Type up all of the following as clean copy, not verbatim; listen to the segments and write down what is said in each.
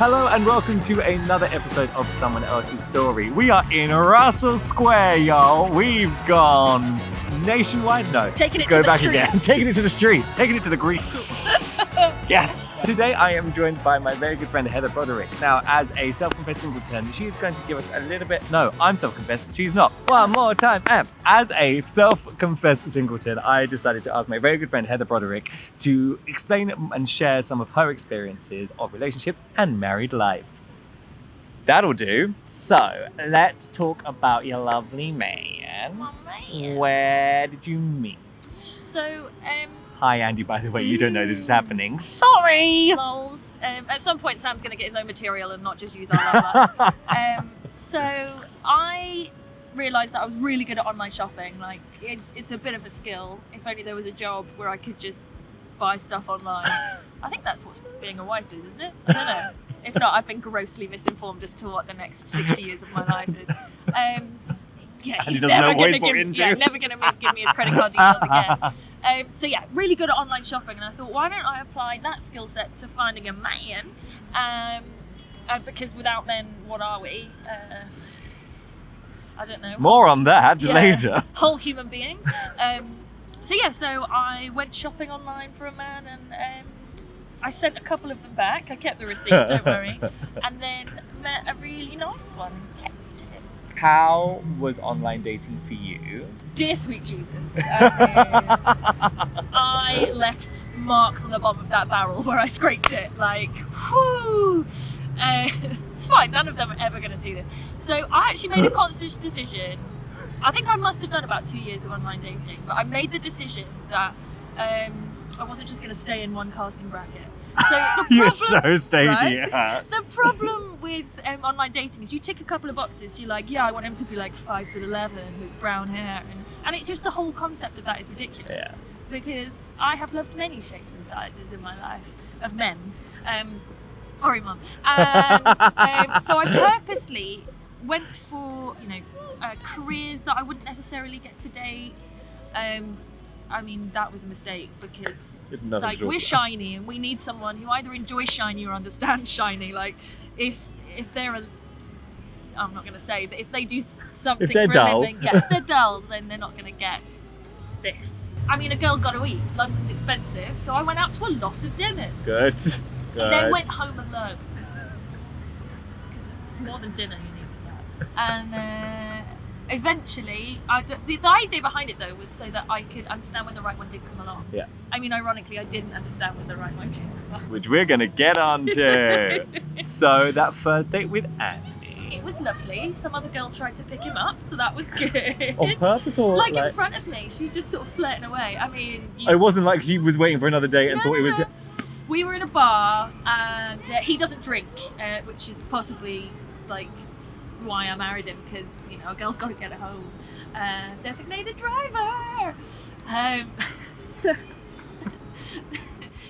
Hello and welcome to another episode of Someone Else's Story. We are in Russell Square, y'all. We've gone nationwide. No, taking let's it go to back the again. streets. Taking it to the streets. Taking it to the Greek. Yes. Today I am joined by my very good friend Heather Broderick. Now, as a self-confessed singleton, she is going to give us a little bit. No, I'm self-confessed. She's not. One more time. As a self-confessed singleton, I decided to ask my very good friend Heather Broderick to explain and share some of her experiences of relationships and married life. That'll do. So, let's talk about your lovely man. Oh, man. Where did you meet? So, Hi, Andy, by the way, you don't know this is happening. Sorry! lols. At some point, Sam's going to get his own material and not just use our love life. So, I realised that I was really good at online shopping. Like, it's a bit of a skill. If only there was a job where I could just buy stuff online. I think that's what being a wife is, isn't it? I don't know. If not, I've been grossly misinformed as to what the next 60 years of my life is. Yeah, he's never going to give me his credit card details again. So yeah, really good at online shopping, and I thought, why don't I apply that skill set to finding a man? Because without men, what are we? I don't know. More on that later. Whole human beings. So I went shopping online for a man, and I sent a couple of them back. I kept the receipt, don't worry. And then met a really nice one and kept it. How was online dating for you? Dear sweet Jesus. I left marks on the bottom of that barrel where I scraped it. Like, whew. It's fine, none of them are ever going to see this. So I actually made a conscious decision. I think I must have done about 2 years of online dating, but I made the decision that I wasn't just going to stay in one casting bracket. So the problem, You're so stagey, right? it hurts. The problem with online dating is you tick a couple of boxes. You're like, yeah, I want him to be like 5'11" with brown hair, and it's just the whole concept of that is ridiculous. Yeah. Because I have loved many shapes and sizes in my life of men. Sorry, Mum. And so I purposely went for careers that I wouldn't necessarily get to date. I mean, that was a mistake because we're shiny and we need someone who either enjoys shiny or understands shiny. Like, if they're I'm not going to say, but if they do something for a living, if they're dull, then they're not going to get this. I mean, a girl's got to eat. London's expensive, so I went out to a lot of dinners. Good. And then went home alone because it's more than dinner you need for that. And eventually, the idea behind it though was so that I could understand when the right one did come along. Yeah. I mean, ironically, I didn't understand when the right one came along. Which we're going to get on to. So that first date with Andy. It was lovely. Some other girl tried to pick him up, so that was good. On purpose or like in front of me? She was just sort of flirting away. I mean... It wasn't like she was waiting for another date and thought it was... We were in a bar and he doesn't drink, which is possibly like why I married him, because a girl's got to get her home. Designated driver. So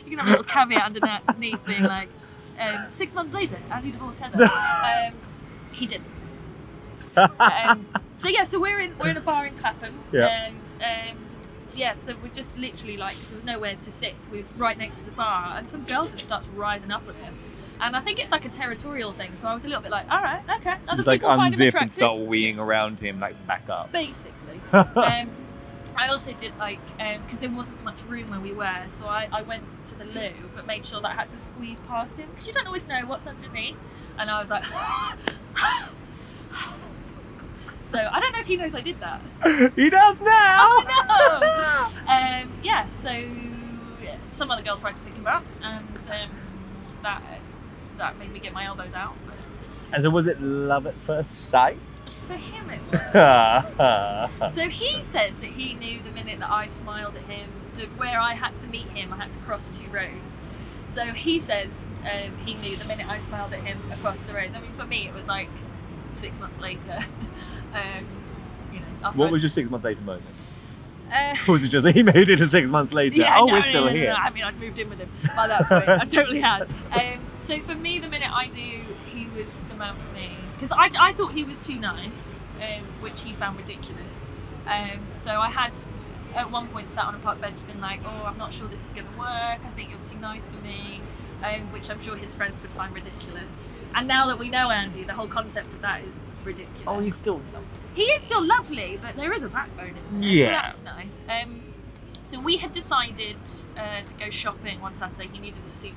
you can have a little caveat underneath being like, 6 months later, Andy divorced Heather. He didn't. So we're in a bar in Clapham, and so we're just literally like, because there was nowhere to sit, so we're right next to the bar, and some girl just starts riding up with him. And I think it's like a territorial thing, so I was a little bit like, all right, okay. Other people find him attractive. And start weeing around him, like back up. Basically. I also did because there wasn't much room where we were, so I went to the loo, but made sure that I had to squeeze past him, because you don't always know what's underneath. And I was like, so I don't know if he knows I did that. He does now! Oh no! So some other girl tried to pick him up, and that made me get my elbows out. And so was it love at first sight? For him it was. So he says that he knew the minute that I smiled at him. So where I had to meet him, I had to cross 2 roads. So he says he knew the minute I smiled at him across the road. I mean, for me it was like 6 months later. What was your 6 month later moment? Or was it just he made it 6 months later? We're still here. No. I mean, I'd moved in with him by that point. I totally had. So for me, the minute I knew he was the man for me, because I thought he was too nice, which he found ridiculous. So I had at one point sat on a park bench been like, oh, I'm not sure this is going to work. I think you're too nice for me. which I'm sure his friends would find ridiculous. And now that we know Andy, the whole concept of that is ridiculous. Oh, he's still... He is still lovely, but there is a backbone in there, Yeah. so that's nice. So we had decided to go shopping one Saturday. He needed a suit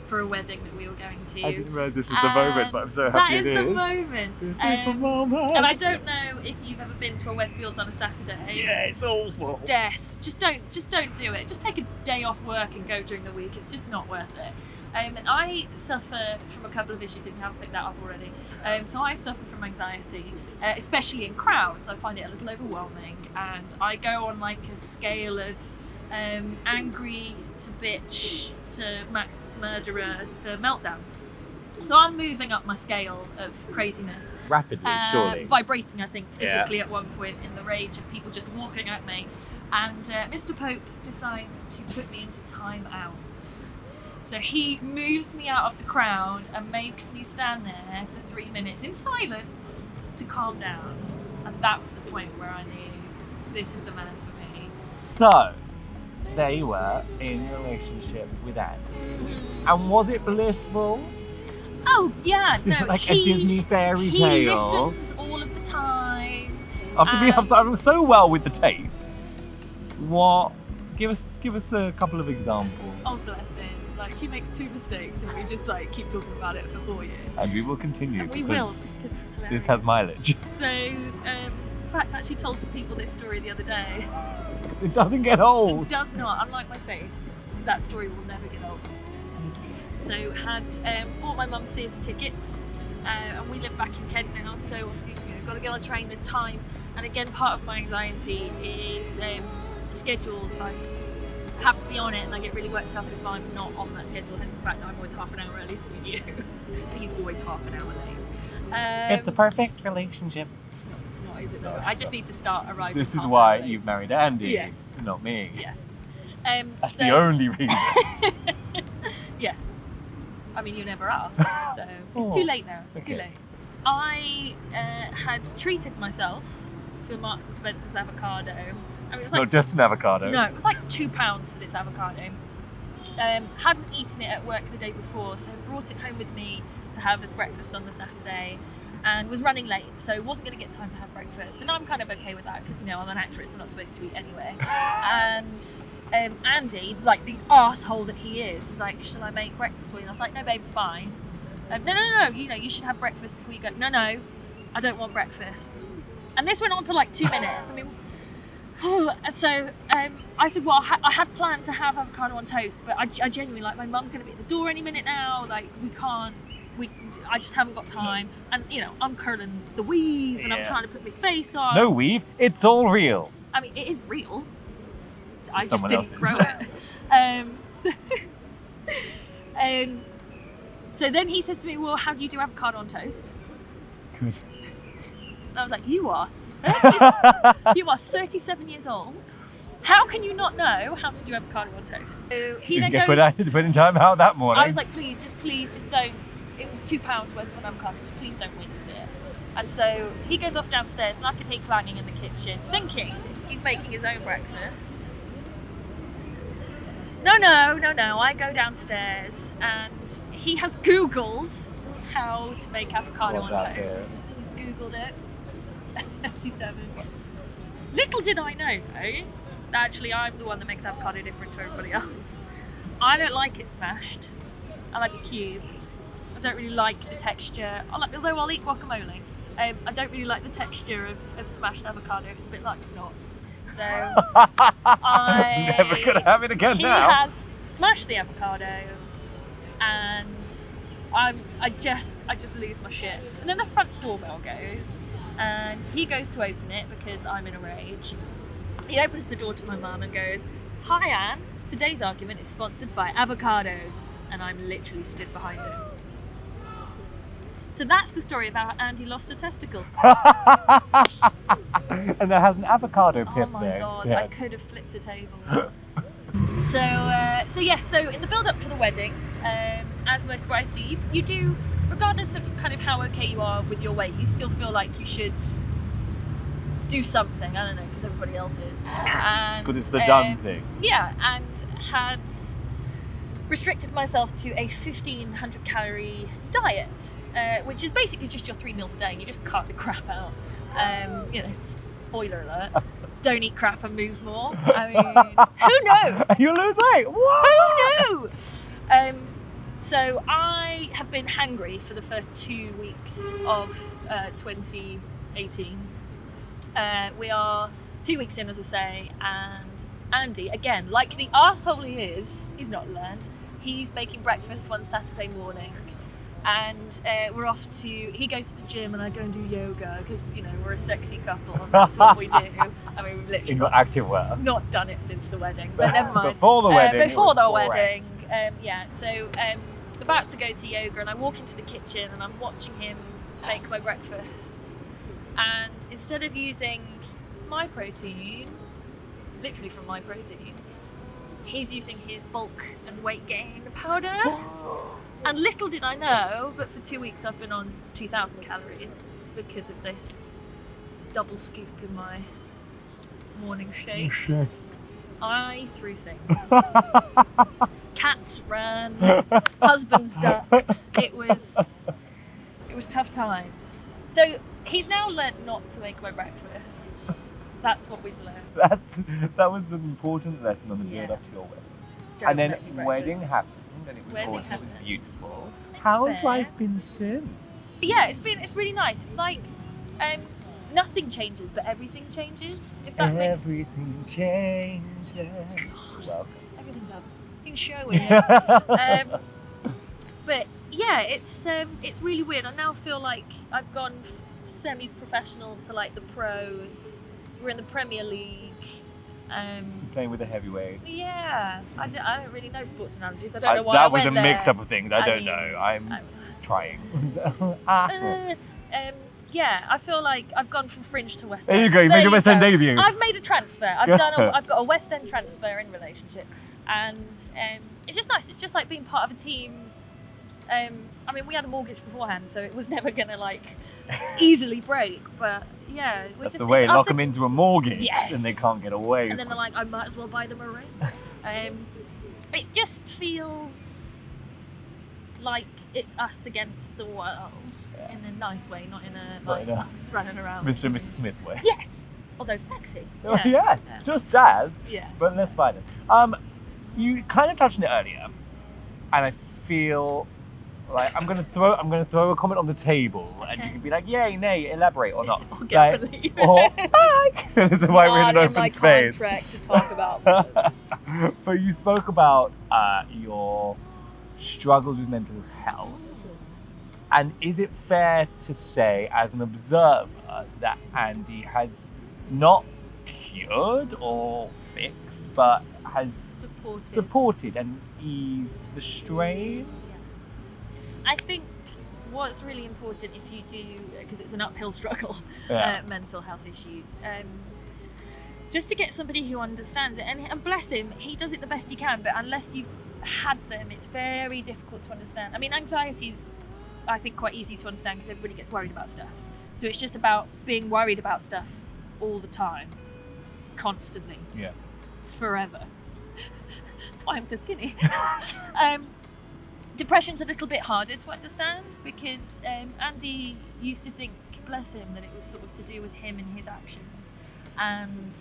for a wedding that we were going to. I didn't realise this was the moment, but I'm so happy it is. That is the moment. This is the moment. And I don't know if you've ever been to a Westfields on a Saturday. Yeah, it's awful. It's death. Just don't do it. Just take a day off work and go during the week. It's just not worth it. And I suffer from a couple of issues, if you haven't picked that up already. So I suffer from anxiety, especially in crowds. I find it a little overwhelming, and I go on like a scale of angry to bitch to max murderer to meltdown. So I'm moving up my scale of craziness. Rapidly, surely. Vibrating, I think, physically at one point in the rage of people just walking at me. And Mr. Pope decides to put me into time out. So he moves me out of the crowd and makes me stand there for 3 minutes in silence to calm down. And that was the point where I knew this is the man for me. So, there you were in a relationship with Andy. Mm-hmm. And was it blissful? Oh, yeah, no. Like a Disney fairy tale? He listens all of the time. After we have done so well with the tape, what? Give us a couple of examples. Oh, bless him. Like, he makes 2 mistakes and we just like keep talking about it for 4 years. And we will continue And we will, because it's hilarious. this has mileage. So, in fact, I actually told some people this story the other day. It doesn't get old. It does not, unlike my face. That story will never get old. So, had bought my mum theatre tickets, and we live back in Kent now, so obviously, got to get on a train this time. And again, part of my anxiety is schedules. Like, have to be on it, and I get really worked up if I'm not on that schedule. Hence the fact that I'm always half an hour early to meet you. He's always half an hour late. It's a perfect relationship. It's not, is it? No, I just need to start arriving. This is half an why hour late. you've married Andy, Yes. not me. Yes. That's the only reason. Yes. I mean, you never asked, so it's too late now. It's too late. I had treated myself to a Marks and Spencer's avocado. I mean, it was Not just an avocado. No, it was like £2 for this avocado. Hadn't eaten it at work the day before, so brought it home with me to have as breakfast on the Saturday, and was running late, so wasn't going to get time to have breakfast. And I'm kind of okay with that because I'm an actress, we're not supposed to eat anyway. And Andy, like the arsehole that he is, was like, "Shall I make breakfast for you?" And I was like, "No, babe, it's fine." No. You should have breakfast before you go. No, I don't want breakfast. And this went on for like 2 minutes. I mean. So I said, well, I had planned to have avocado on toast, but I genuinely, like, my mum's going to be at the door any minute now, like, I just haven't got time, and I'm curling the weave, and I'm trying to put my face on. No weave, it's all real. I mean, it is real. I just Someone didn't else's. grow it. So then he says to me, well, how do you do avocado on toast? Good. And I was like, you are 37 years old. How can you not know how to do avocado on toast? So he Did then you get goes, put in time out that morning? I was like, please don't. It was £2 worth of an avocado. Please don't waste it. And so he goes off downstairs, and I can hear clanging in the kitchen, thinking he's making his own breakfast. No. I go downstairs, and he has Googled how to make avocado on toast. He's Googled it. 37. Little did I know, though, that actually I'm the one that makes avocado different to everybody else. I don't like it smashed. I like it cubed. I don't really like the texture. Although I'll eat guacamole, I don't really like the texture of smashed avocado. It's a bit like snot. So I never gonna have it again now. He has smashed the avocado, and I just lose my shit. And then the front doorbell goes. And he goes to open it because I'm in a rage. He opens the door to my mum and goes, "Hi Anne, today's argument is sponsored by avocados." And I'm literally stood behind him. So that's the story about Andy lost a testicle. And there has an avocado pip Oh my there god, instead. I could have flipped a table. So in the build up to the wedding, as most brides do, you do, regardless of kind of how okay you are with your weight, you still feel like you should do something. I don't know, because everybody else is. Because it's the done thing. Yeah, and had restricted myself to a 1,500 calorie diet, which is basically just your 3 meals a day. You just cut the crap out. Spoiler alert. Don't eat crap and move more. I mean, who knows? You'll lose weight. What? Who knew? So I have been hangry for the first 2 weeks of 2018. We are 2 weeks in, as I say, and Andy, again, like the arsehole he is, he's not learned. He's making breakfast one Saturday morning, and we're off to. He goes to the gym, and I go and do yoga because we're a sexy couple, and that's what we do. I mean, we've literally In your active wear. not done it since the wedding, but never mind. Before the wedding. Before the wedding, So about to go to yoga, and I walk into the kitchen, and I'm watching him make my breakfast, and instead of using my protein, literally from my protein, he's using his bulk and weight gain powder. And little did I know, but for 2 weeks I've been on 2,000 calories because of this double scoop in my morning shake. I threw things. Cats ran, husbands ducked. It was tough times. So he's now learnt not to make my breakfast. That's what we've learned. That was the important lesson on the build up to your wedding. Don't And then make me wedding breakfast. happened, and it was Wedding awesome. It was happened. beautiful. How has Fair. life been since? But yeah, it's really nice. It's like nothing changes, but everything changes. If that makes Everything changes. You're welcome. everything's up. You can show it. But yeah, it's really weird. I now feel like I've gone semi-professional to like the pros. We're in the Premier League. Playing with the heavyweights. Yeah, I don't really know sports analogies. I don't know why that I was a went there. mix-up of things. I don't mean, know. I'm trying. Yeah, I feel like I've gone from fringe to West There End. you go. You made your West End debut. I've made a transfer. I've got a West End transfer in relationship, and it's just nice. It's just like being part of a team. I mean, we had a mortgage beforehand, so it was never gonna like easily break. But yeah, That's the way. Lock them into a mortgage, Yes. and they can't get away. And then they're like, I might as well buy them a ring. It just feels like it's us against the world in a nice way, not in a like running around. Mr. and Mrs. Smith way. Yes, although sexy. Oh, Yeah. yes, just as. Yeah. But less violent. You kind of touched on it earlier, and I feel like I'm gonna throw a comment on the table, and you can be like, yay, nay, elaborate or not. Or get believe. Or back. This is why we're in an open my space. contract to talk about. But you spoke about your struggles with mental health. And is it fair to say, as an observer, that Andy has not cured or fixed, but has supported and eased the strain? I think what's really important if you do, because it's an uphill struggle, mental health issues, just to get somebody who understands it. And bless him, he does it the best he can, but unless you've had them, it's very difficult to understand. I mean, anxiety is, I think, quite easy to understand because everybody gets worried about stuff. So it's just about being worried about stuff all the time, constantly, forever. That's why I'm so skinny. Depression's a little bit harder to understand because Andy used to think, bless him, that it was sort of to do with him and his actions. And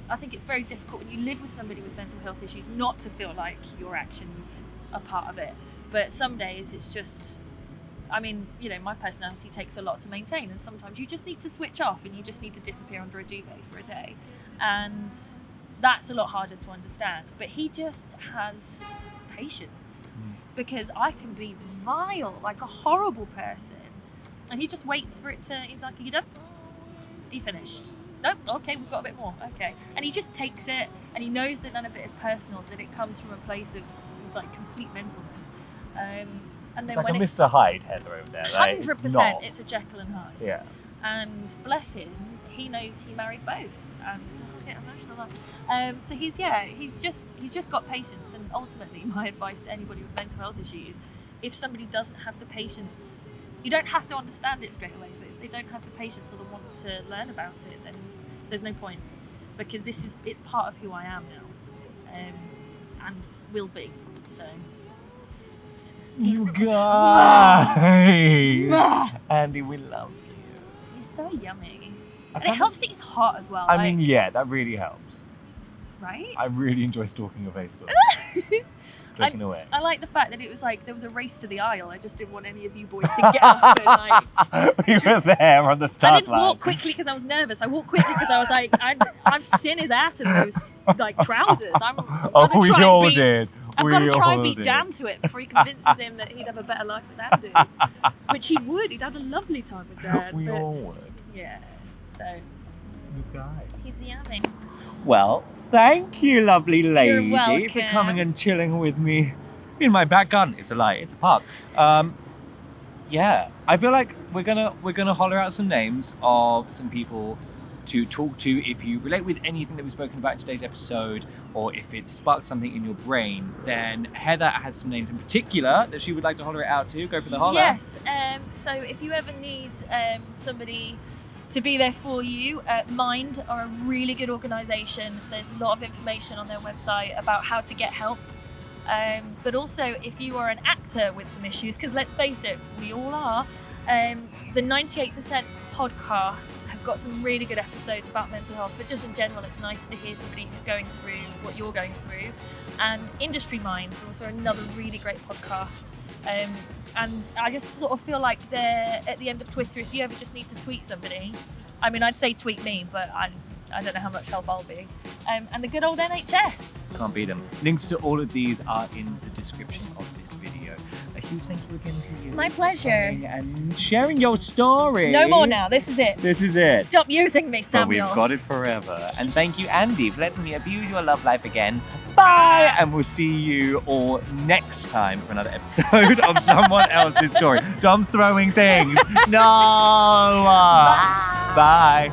I think it's very difficult when you live with somebody with mental health issues not to feel like your actions are part of it. But some days it's just, I mean, my personality takes a lot to maintain, and sometimes you just need to switch off and you just need to disappear under a duvet for a day. And that's a lot harder to understand. But he just has patience. Because I can be vile, like a horrible person, and he just waits for it to. He's like, "Are you done? Are you finished? Nope. Okay, we've got a bit more. Okay." And he just takes it, and he knows that none of it is personal. That it comes from a place of like complete mentalness. And then it's like when a it's Mr. Hyde Heather over there. 100%, it's a Jekyll and Hyde. Yeah. And bless him, he knows he married both. And I get emotional about so he's just got patience. And ultimately, my advice to anybody with mental health issues, if somebody doesn't have the patience, you don't have to understand it straight away, but if they don't have the patience or the want to learn about it, then there's no point, because it's part of who I am now, and will be. So You guys! Andy, we love you. He's so yummy. And it helps that he's hot as well. I mean, yeah, that really helps. Right? I really enjoy stalking your Facebook. Taking away. I like the fact that it was like there was a race to the aisle. I just didn't want any of you boys to get up and like. We were there on the start line. I didn't walk quickly because I was nervous. I walked quickly because I was like, I've seen his ass in those like trousers. We all did. I've got to try and beat Dan to it before he convinces him that he'd have a better life than Andy. Which he would. He'd have a lovely time with Dad. We all would. Yeah. So. You guys. He's yummy. Well, thank you, lovely lady, You're welcome. for coming and chilling with me in my back garden. It's a lie. It's a park. Yeah, I feel like we're gonna holler out some names of some people to talk to if you relate with anything that we've spoken about in today's episode, or if it sparks something in your brain. Then Heather has some names in particular that she would like to holler it out to. Go for the holler. Yes. So if you ever need somebody to be there for you, Mind are a really good organisation. There's a lot of information on their website about how to get help. But also, if you are an actor with some issues, because let's face it, we all are, the 98% podcast have got some really good episodes about mental health, but just in general, it's nice to hear somebody who's going through what you're going through. And Industry Minds are also another really great podcast. And I just sort of feel like they're at the end of Twitter. If you ever just need to tweet somebody, I mean, I'd say tweet me, but I don't know how much help I'll be. And the good old NHS. Can't beat them. Links to all of these are in the description of this video. A huge thank you again to you. My pleasure. And sharing your story. No more now. This is it. This is it. Stop using me, But Samuel. we've got it forever. And thank you, Andy, for letting me abuse your love life again. Bye! And we'll see you all next time for another episode of someone else's story. Dom's throwing things. No! Bye. Bye.